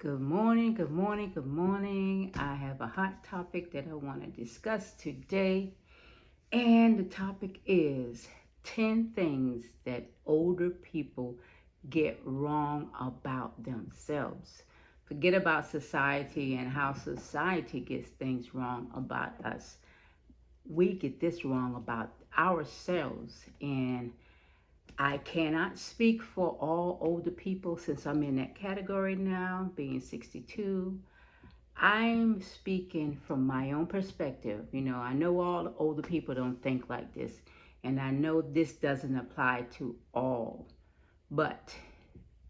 Good morning, good morning, good morning. I have a hot topic that I want to discuss today. And the topic is 10 things that older people get wrong about themselves. Forget about society and how society gets things wrong about us. We get this wrong about ourselves. And I cannot speak for all older people since I'm in that category now, being 62. I'm speaking from my own perspective. I know all older people don't think like this, and I know this doesn't apply to all, but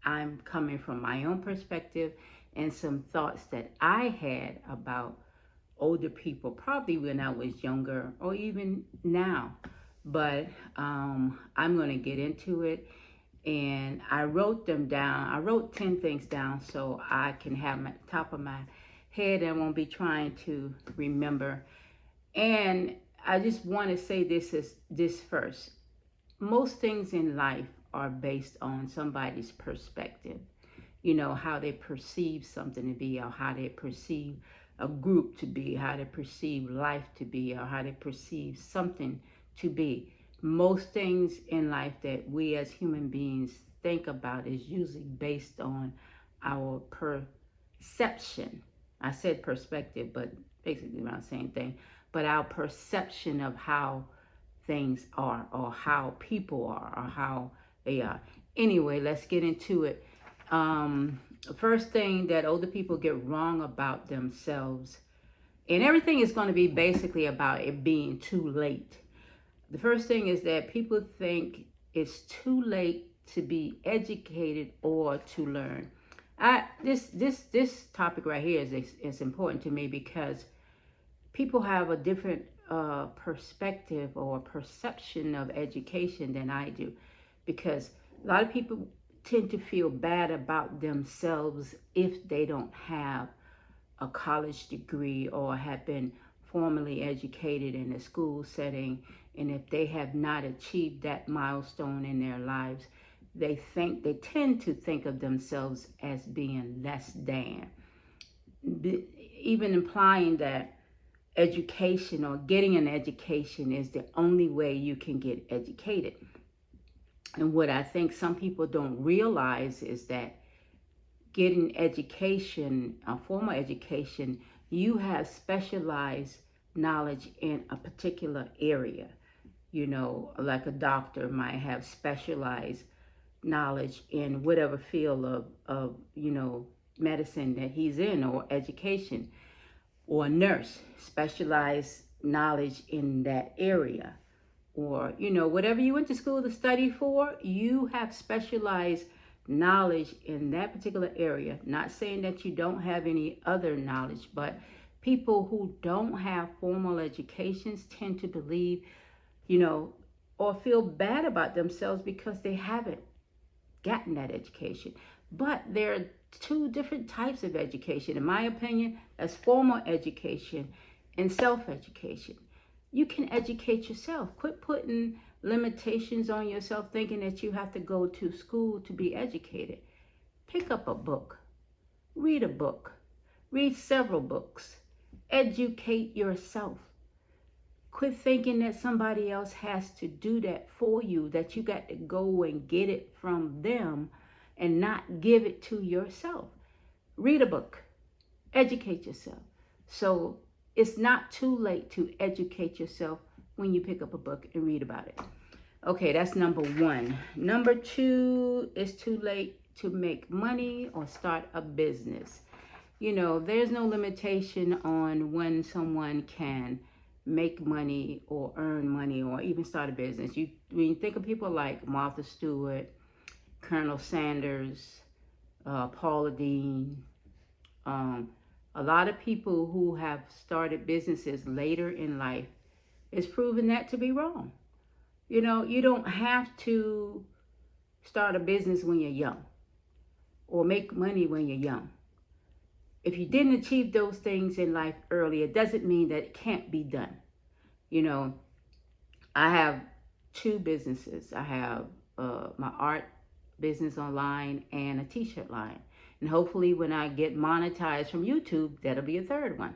I'm coming from my own perspective and some thoughts that I had about older people, probably when I was younger or even now. But I'm going to get into it. And I wrote them down. I wrote 10 things down so I can have them at the top of my head and won't be trying to remember. And I just want to say this first. Most things in life are based on somebody's perspective. How they perceive something to be, or how they perceive a group to be, how they perceive life to be, or how they perceive something to be. Most things in life that we as human beings think about is usually based on our perception. I said perspective, but basically around the same thing. But our perception of how things are, or how people are, or how they are. Anyway, let's get into it. um, First thing that older people get wrong about themselves, and everything is going to be basically about it being too late. The first thing is that people think it's too late to be educated or to learn. This topic right here is important to me because people have a different perspective or perception of education than I do, because a lot of people tend to feel bad about themselves if they don't have a college degree or have been formally educated in a school setting, and if they have not achieved that milestone in their lives, they tend to think of themselves as being less than, even implying that education or getting an education is the only way you can get educated. And what I think some people don't realize is that getting education, a formal education, you have specialized knowledge in a particular area. Like a doctor might have specialized knowledge in whatever field of medicine that he's in, or education. Or a nurse, specialized knowledge in that area. Or whatever you went to school to study for, you have specialized knowledge in that particular area. Not saying that you don't have any other knowledge, but people who don't have formal educations tend to believe, you know or feel bad about themselves because they haven't gotten that education. But there are two different types of education, in my opinion. That's formal education and self-education. You can educate yourself. Quit putting limitations on yourself, thinking that you have to go to school to be educated. Pick up a book. Read a book. Read several books. Educate yourself. Quit thinking that somebody else has to do that for you, that you got to go and get it from them and not give it to yourself. Read a book. Educate yourself. So it's not too late to educate yourself when you pick up a book and read about it. Okay, that's number one. Number two, it's too late to make money or start a business. There's no limitation on when someone can make money or earn money or even start a business. When you think of people like Martha Stewart, Colonel Sanders, Paula Dean, um, a lot of people who have started businesses later in life, it's proven that to be wrong. You don't have to start a business when you're young or make money when you're young. If you didn't achieve those things in life early, it doesn't mean that it can't be done. You know, I have two businesses. I have my art business online and a t-shirt line. And hopefully when I get monetized from YouTube, that'll be a third one.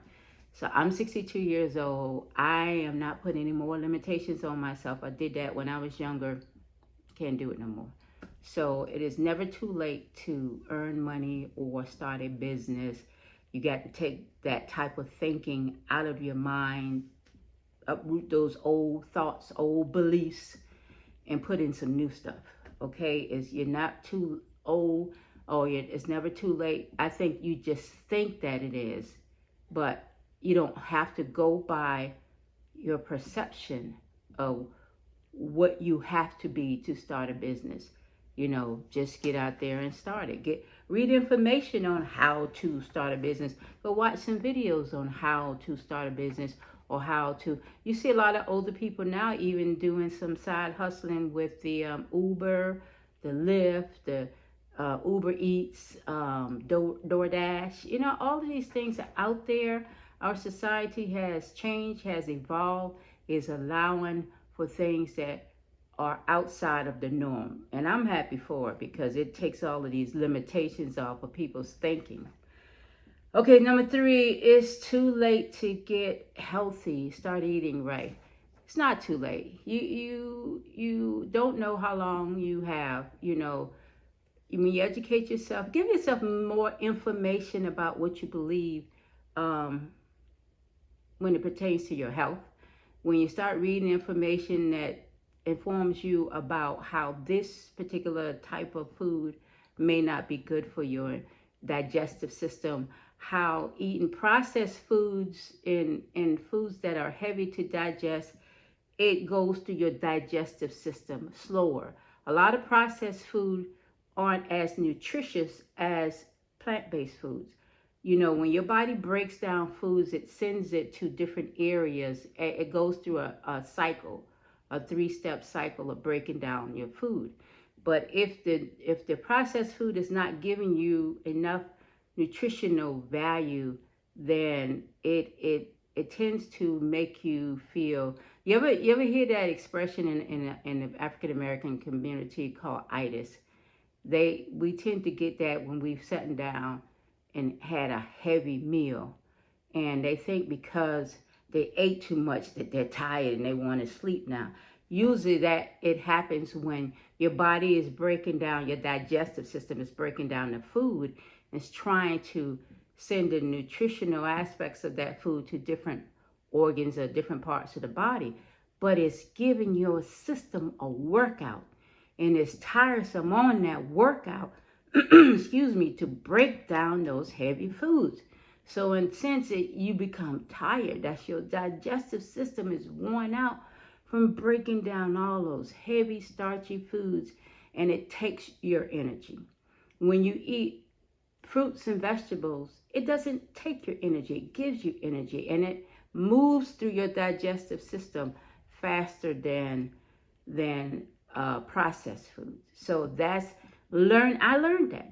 So I'm 62 years old. I am not putting any more limitations on myself. I did that when I was younger. Can't do it no more. So it is never too late to earn money or start a business. You got to take that type of thinking out of your mind, uproot those old thoughts, old beliefs, and put in some new stuff. Okay, is you're not too old, or it's never too late. I think you just think that it is, but you don't have to go by your perception of what you have to be to start a business. Just get out there and start it. Read information on how to start a business. Go watch some videos on how to start a business, or how to. You see a lot of older people now even doing some side hustling with the Uber, the Lyft, the Uber Eats, DoorDash. All of these things are out there. Our society has changed, has evolved, is allowing for things that are outside of the norm. And I'm happy for it because it takes all of these limitations off of people's thinking. Okay, number 3, it's too late to get healthy. Start eating right. It's not too late. You don't know how long you have. When you educate yourself, give yourself more information about what you believe um, when it pertains to your health. When you start reading information that informs you about how this particular type of food may not be good for your digestive system, how eating processed foods and foods that are heavy to digest, it goes through your digestive system slower. A lot of processed food aren't as nutritious as plant-based foods. When your body breaks down foods, it sends it to different areas. It goes through a cycle, a 3-step cycle of breaking down your food. But if the processed food is not giving you enough nutritional value, then it tends to make you feel. You ever hear that expression in the African American community called itis? We tend to get that when we've sat down and had a heavy meal, and they think because they ate too much that they're tired and they want to sleep now. Usually that it happens when your body is breaking down, your digestive system is breaking down the food, and it's trying to send the nutritional aspects of that food to different organs or different parts of the body, but it's giving your system a workout, and it's tiresome on that workout excuse me, to break down those heavy foods. So in a sense, you become tired. That's your digestive system is worn out from breaking down all those heavy, starchy foods, and it takes your energy. When you eat fruits and vegetables, it doesn't take your energy. It gives you energy, and it moves through your digestive system faster than processed foods. So I learned that,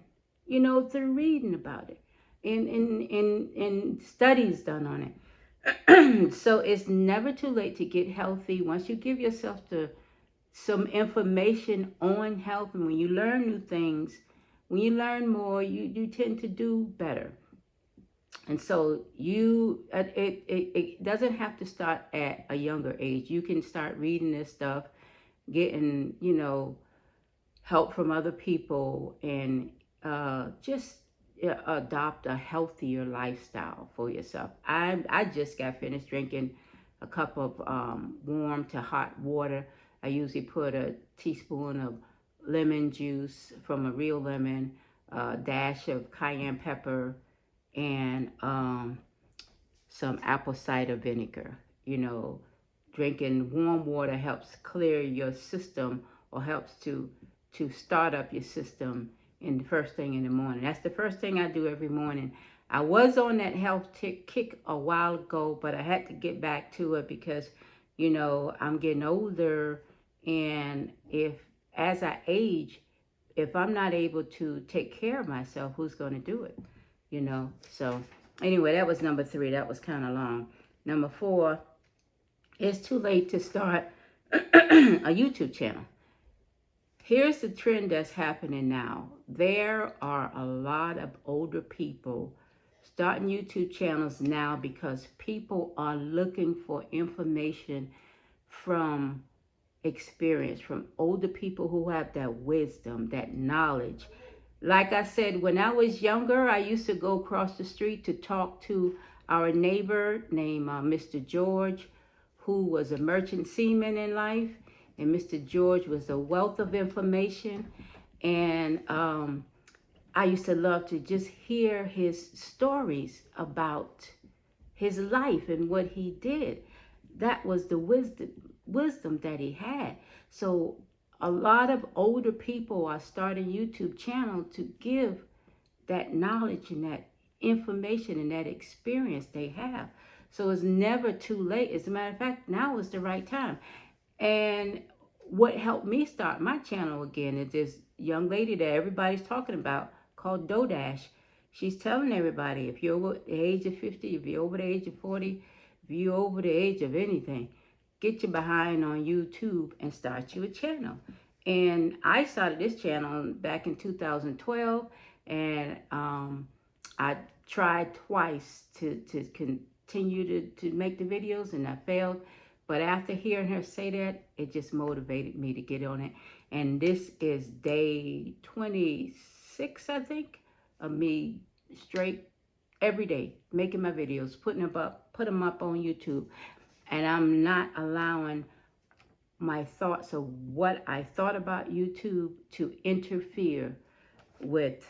through reading about it, in studies done on it. So it's never too late to get healthy once you give yourself some information on health. And when you learn new things, when you learn more, you tend to do better. And so it doesn't have to start at a younger age. You can start reading this stuff, getting help from other people, and just adopt a healthier lifestyle for yourself. I just got finished drinking a cup of warm to hot water. I usually put a teaspoon of lemon juice from a real lemon, a dash of cayenne pepper, and some apple cider vinegar. Drinking warm water helps clear your system, or helps to start up your system in the first thing in the morning. That's the first thing I do every morning. I was on that health kick a while ago, but I had to get back to it because, I'm getting older, and as I age, if I'm not able to take care of myself, who's going to do it? So anyway, that was number 3. That was kind of long. Number 4, it's too late to start a YouTube channel. Here's the trend that's happening now. There are a lot of older people starting YouTube channels now because people are looking for information from experience, from older people who have that wisdom, that knowledge. Like I said, when I was younger, I used to go across the street to talk to our neighbor named Mr. George, who was a merchant seaman in life. And Mr. George was a wealth of information. And I used to love to just hear his stories about his life and what he did. That was the wisdom that he had. So a lot of older people are starting YouTube channel to give that knowledge and that information and that experience they have. So it's never too late. As a matter of fact, now is the right time. And what helped me start my channel again is this young lady that everybody's talking about called Dodash. She's telling everybody, if you're over the age of 50, if you're over the age of 40, if you're over the age of anything, get your behind on YouTube and start you a channel. And I started this channel back in 2012, and I tried twice to continue to make the videos, and I failed. But after hearing her say that, it just motivated me to get on it. And this is day 26, I think, of me straight every day making my videos, put them up on YouTube. And I'm not allowing my thoughts of what I thought about YouTube to interfere with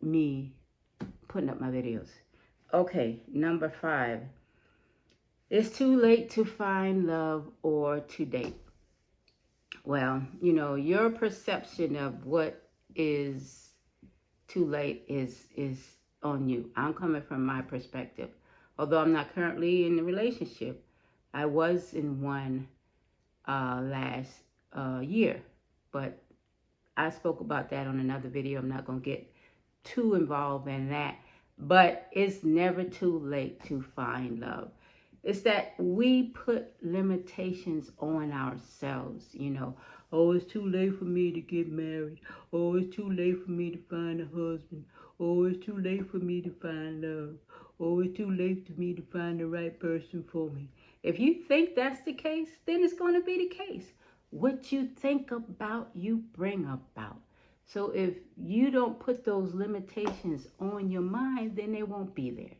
me putting up my videos. Okay, number 5. It's too late to find love or to date. Well, your perception of what is too late is on you. I'm coming from my perspective. Although I'm not currently in a relationship, I was in one last year, but I spoke about that on another video. I'm not going to get too involved in that, but it's never too late to find love. It's that we put limitations on ourselves. Oh, it's too late for me to get married. Oh, it's too late for me to find a husband. Oh, it's too late for me to find love. Oh, it's too late for me to find the right person for me. If you think that's the case, then it's going to be the case. What you think about, you bring about. So if you don't put those limitations on your mind, then they won't be there.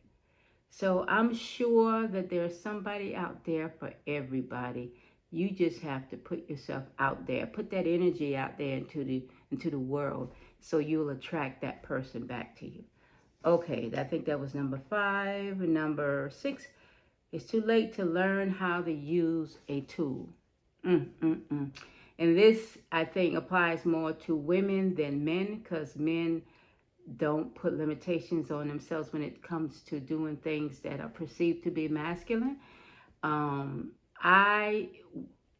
So I'm sure that there's somebody out there for everybody. You just have to put yourself out there. Put that energy out there into the world, so you'll attract that person back to you. Okay, I think that was number 5. Number 6, it's too late to learn how to use a tool. And this, I think, applies more to women than men, because men don't put limitations on themselves when it comes to doing things that are perceived to be masculine. I,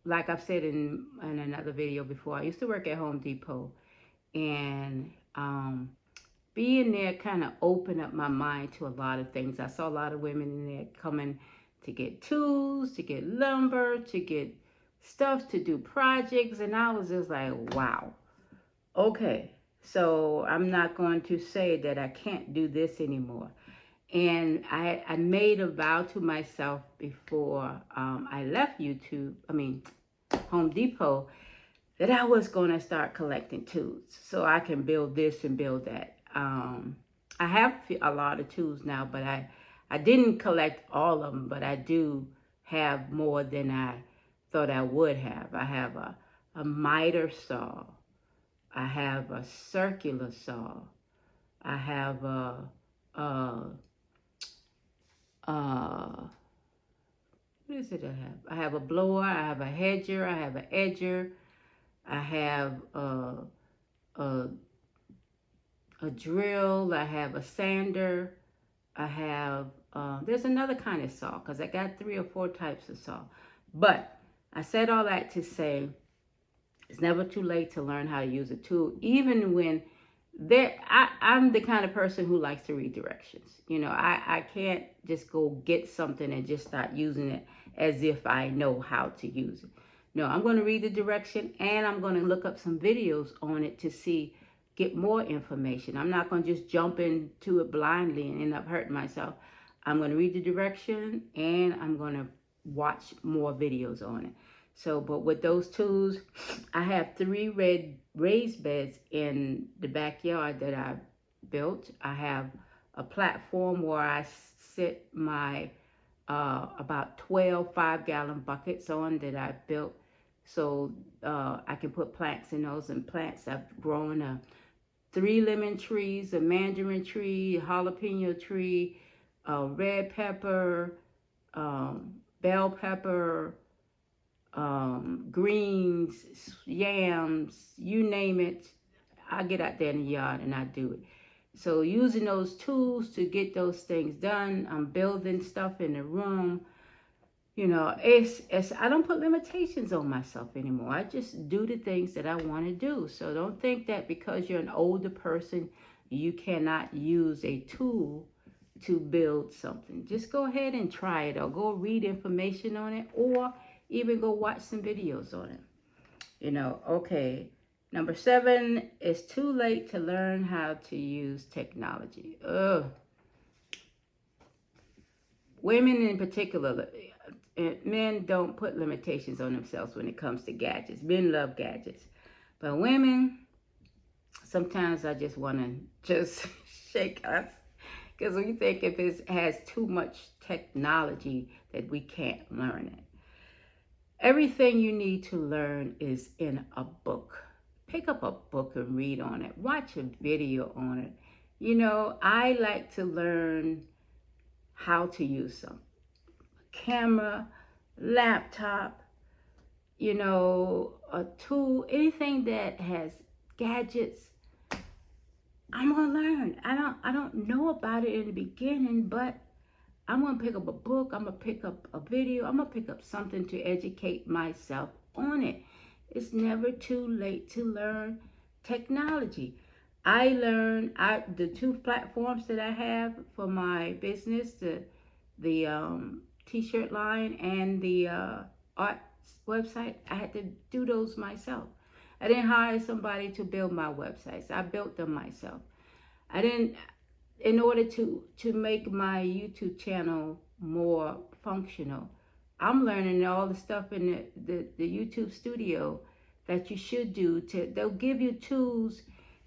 like I've said in another video before, I used to work at Home Depot, and being there kind of opened up my mind to a lot of things. I saw a lot of women in there coming to get tools, to get lumber, to get stuff to do projects, and I was just like, wow. Okay, so I'm not going to say that I can't do this anymore. And I made a vow to myself before I left Home Depot, that I was going to start collecting tools so I can build this and build that. I have a lot of tools now, but I didn't collect all of them, but I do have more than I thought I would have. I have a miter saw. I have a circular saw. I have what is it I have? I have a blower. I have a hedger. I have an edger. I have a drill. I have a sander. I have, there's another kind of saw, because I got 3 or 4 types of saw. But I said all that to say, it's never too late to learn how to use a tool, even when I'm the kind of person who likes to read directions. I can't just go get something and just start using it as if I know how to use it. No, I'm going to read the direction and I'm going to look up some videos on it to see, get more information. I'm not going to just jump into it blindly and end up hurting myself. I'm going to read the direction and I'm going to watch more videos on it. So, but with those tools, I have 3 raised beds in the backyard that I built. I have a platform where I sit my about 12 5-gallon buckets on that I built, so I can put plants in those. And plants I've grown 3 lemon trees, a mandarin tree, a jalapeno tree, a red pepper, bell pepper, greens, yams, you name it. I get out there in the yard and I do it. So using those tools to get those things done, I'm building stuff in the room. You know, it's I don't put limitations on myself anymore. I just do the things that I want to do. So don't think that because you're an older person, you cannot use a tool to build something. Just go ahead and try it, or go read information on it, or even go watch some videos on it. You know, okay. Number 7, it's too late to learn how to use technology. Ugh. Women in particular, men don't put limitations on themselves when it comes to gadgets. Men love gadgets. But women, sometimes I just want to just shake us. Because we think if it has too much technology that we can't learn it. Everything you need to learn is in a book. Pick up a book and read on it. Watch a video on it. You know, I like to learn how to use some camera, laptop, you know, a tool, anything that has gadgets. I'm gonna learn. I don't know about it in the beginning, but I'm gonna pick up a book, I'm gonna pick up a video, I'm gonna pick up something to educate myself on it. It's never too late to learn technology. The 2 platforms that I have for my business, the t-shirt line and the art website. I had to do those myself. I didn't hire somebody to build my websites. I built them myself. I didn't In order to make my YouTube channel more functional. I'm learning all the stuff in the YouTube studio that you should do. They'll give you tools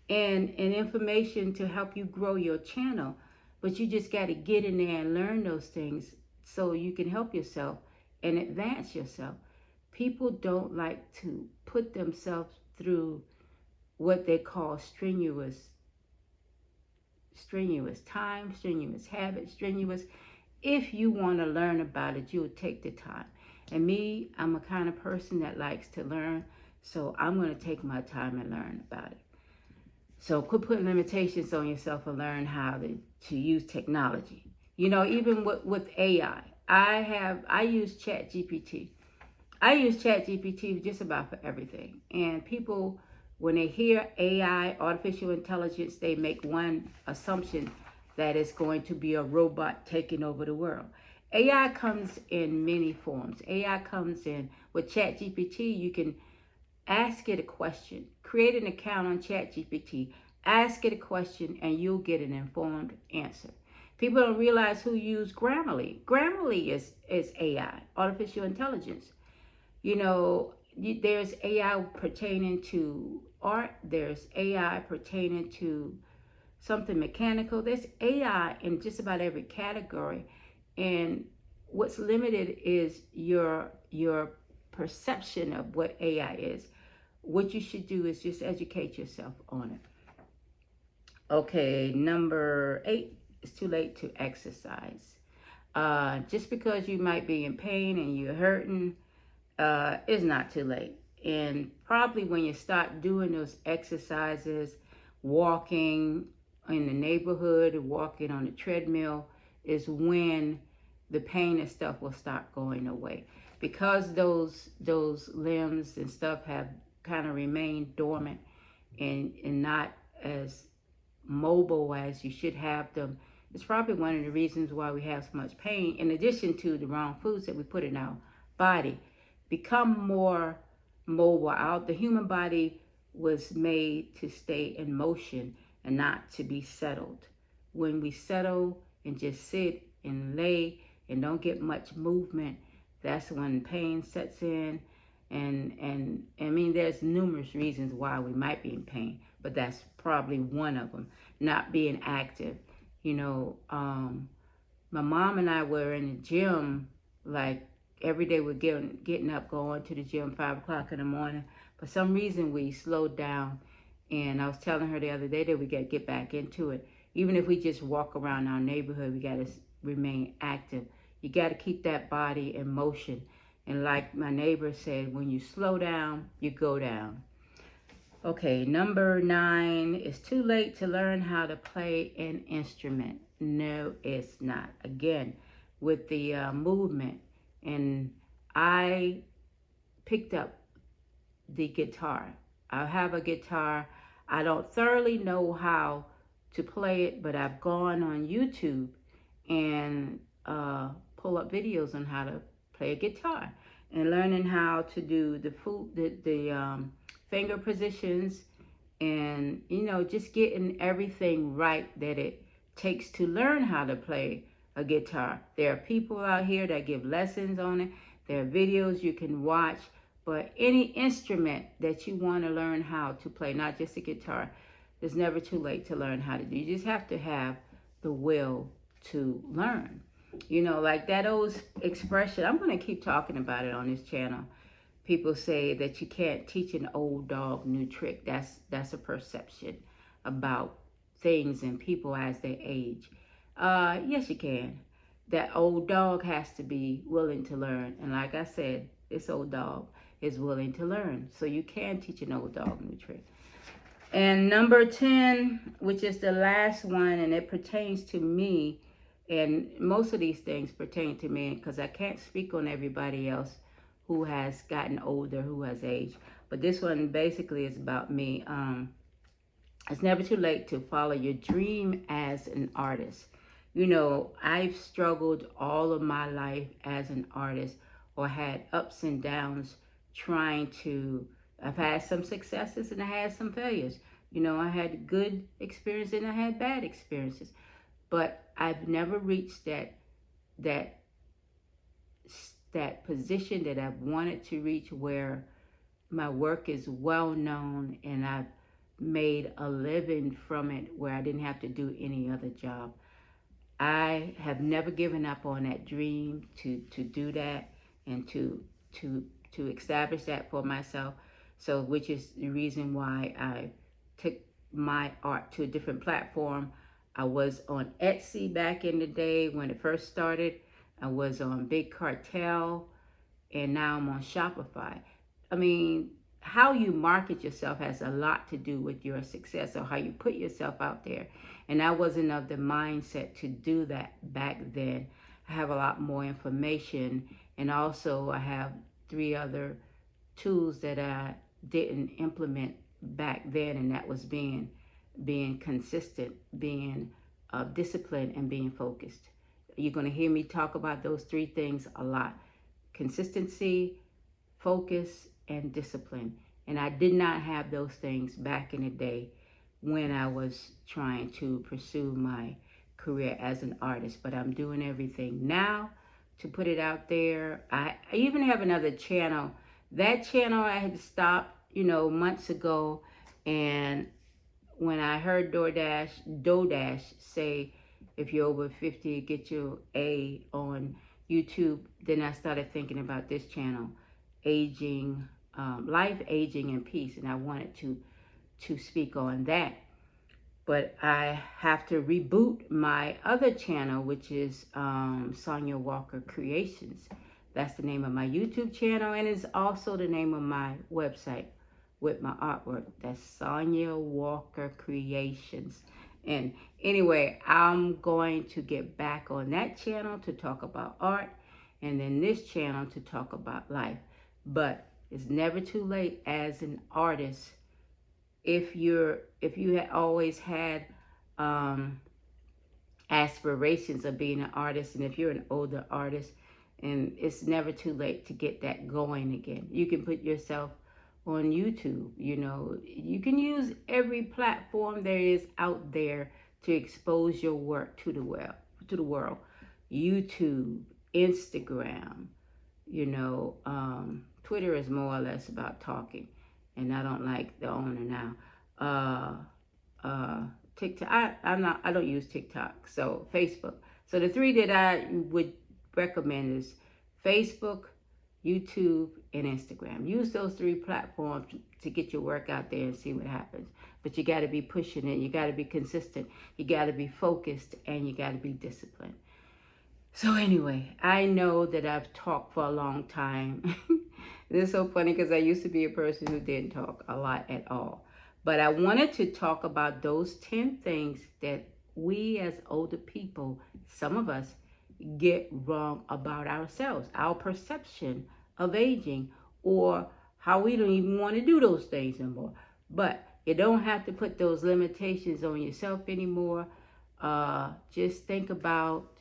and information to help you grow your channel, but you just got to get in there and learn those things so you can help yourself and advance yourself. People don't like to put themselves through what they call strenuous time, strenuous habits, strenuous. If you want to learn about it, you'll take the time. And me, I'm a kind of person that likes to learn, so I'm going to take my time and learn about it. So quit putting limitations on yourself and learn how to use technology. You know, even with AI, I use ChatGPT. I use ChatGPT just about for everything. And people, when they hear AI, artificial intelligence, they make one assumption that it's going to be a robot taking over the world. AI comes in many forms. AI comes in with ChatGPT. You can ask it a question. Create an account on ChatGPT. Ask it a question and you'll get an informed answer. People don't realize who use Grammarly. Grammarly is AI, artificial intelligence. You know, there's AI pertaining to art. There's AI pertaining to something mechanical. There's AI in just about every category. And what's limited is your perception of what AI is. What you should do is just educate yourself on it. Okay, number 8, it's too late to exercise. Just because you might be in pain and you're hurting, it's not too late. And probably when you start doing those exercises, walking in the neighborhood, walking on the treadmill, is when the pain and stuff will start going away. Because those limbs and stuff have kind of remained dormant and not as mobile as you should have them. It's probably one of the reasons why we have so much pain, in addition to the wrong foods that we put in our body. become more mobile. The human body was made to stay in motion and not to be settled. When we settle and just sit and lay and don't get much movement, that's when pain sets in. And I mean, there's numerous reasons why we might be in pain, but that's probably one of them. Not being active. You know, my mom and I were in the gym like every day. We're getting up, going to the gym 5 o'clock in the morning. For some reason, we slowed down, and I was telling her the other day that we got to get back into it. Even if we just walk around our neighborhood, we got to remain active. You got to keep that body in motion. And like my neighbor said, when you slow down, you go down. Okay, number 9, it's too late to learn how to play an instrument. No, it's not. Again, with the movement, and I picked up the guitar. I have a guitar. I don't thoroughly know how to play it, but I've gone on YouTube and pull up videos on how to play a guitar and learning how to do the finger positions, and just getting everything right that it takes to learn how to play a guitar. There are people out here that give lessons on it. There are videos you can watch. But any instrument that you want to learn how to play, not just a guitar, it's never too late to learn how to do. You just have to have the will to learn. Like that old expression, I'm going to keep talking about it on this channel. People say that you can't teach an old dog new trick. That's a perception about things and people as they age. Yes, you can. That old dog has to be willing to learn. And like I said, this old dog is willing to learn. So you can teach an old dog new trick. And number 10, which is the last one, and it pertains to me, and most of these things pertain to me because I can't speak on everybody else who has gotten older, who has aged. But this one basically is about me. It's never too late to follow your dream as an artist. I've struggled all of my life as an artist, or had ups and downs trying to. I've had some successes and I had some failures. I had good experiences and I had bad experiences. But I've never reached that that position that I've wanted to reach, where my work is well known and I've made a living from it, where I didn't have to do any other job. I have never given up on that dream to do that and to to establish that for myself. So, which is the reason why I took my art to a different platform. I was on Etsy back in the day when it first started. I was on Big Cartel, and now I'm on Shopify. I mean, how you market yourself has a lot to do with your success, or how you put yourself out there. And I wasn't of the mindset to do that back then. I have a lot more information, and also I have 3 other tools that I didn't implement back then, and that was being consistent, being disciplined, and being focused. You're going to hear me talk about those 3 things a lot: consistency, focus, and discipline. And I did not have those things back in the day when I was trying to pursue my career as an artist. But I'm doing everything now to put it out there. I even have another channel. That channel I had stopped, months ago. And when I heard DoorDash say, if you're over 50, get your A on YouTube, then I started thinking about this channel, aging, life, aging, and peace, and I wanted to speak on that. But I have to reboot my other channel, which is Sonia Walker Creations. That's the name of my YouTube channel, and it's also the name of my website with my artwork. That's Sonia Walker Creations. And anyway, I'm going to get back on that channel to talk about art, and then this channel to talk about life. But it's never too late as an artist. If you had always had aspirations of being an artist, and if you're an older artist, And it's never too late to get that going again. You can put yourself on YouTube. You know, you can use every platform there is out there to expose your work to the world. To the world, YouTube, Instagram. You know, Twitter is more or less about talking, and I don't like the owner now. Uh, TikTok. I'm not. I don't use TikTok. So Facebook. So the three that I would recommend is Facebook, YouTube, and Instagram. Use those three platforms to get your work out there and see what happens. But you got to be pushing it. You got to be consistent. You got to be focused, and you got to be disciplined. So anyway, I know that I've talked for a long time. This is so funny because I used to be a person who didn't talk a lot at all. But I wanted to talk about those 10 things that we as older people, some of us, get wrong about ourselves, our perception of aging, or how we don't even want to do those things anymore. But you don't have to put those limitations on yourself anymore. Just think about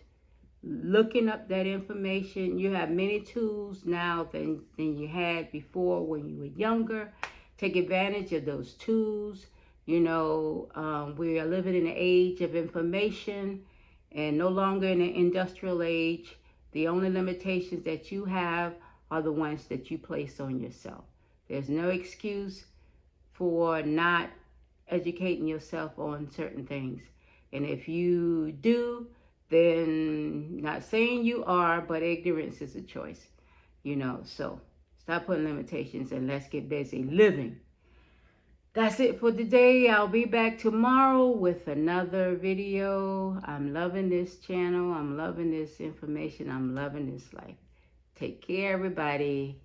looking up that information. You have many tools now than you had before when you were younger. Take advantage of those tools. You know, we are living in an age of information and no longer in an industrial age. The only limitations that you have are the ones that you place on yourself. There's no excuse for not educating yourself on certain things. And if you do, then not saying you are, but ignorance is a choice, you know. So stop putting limitations and let's get busy living. That's it for today. I'll be back tomorrow with another video. I'm loving this channel. I'm loving this information. I'm loving this life. Take care, everybody.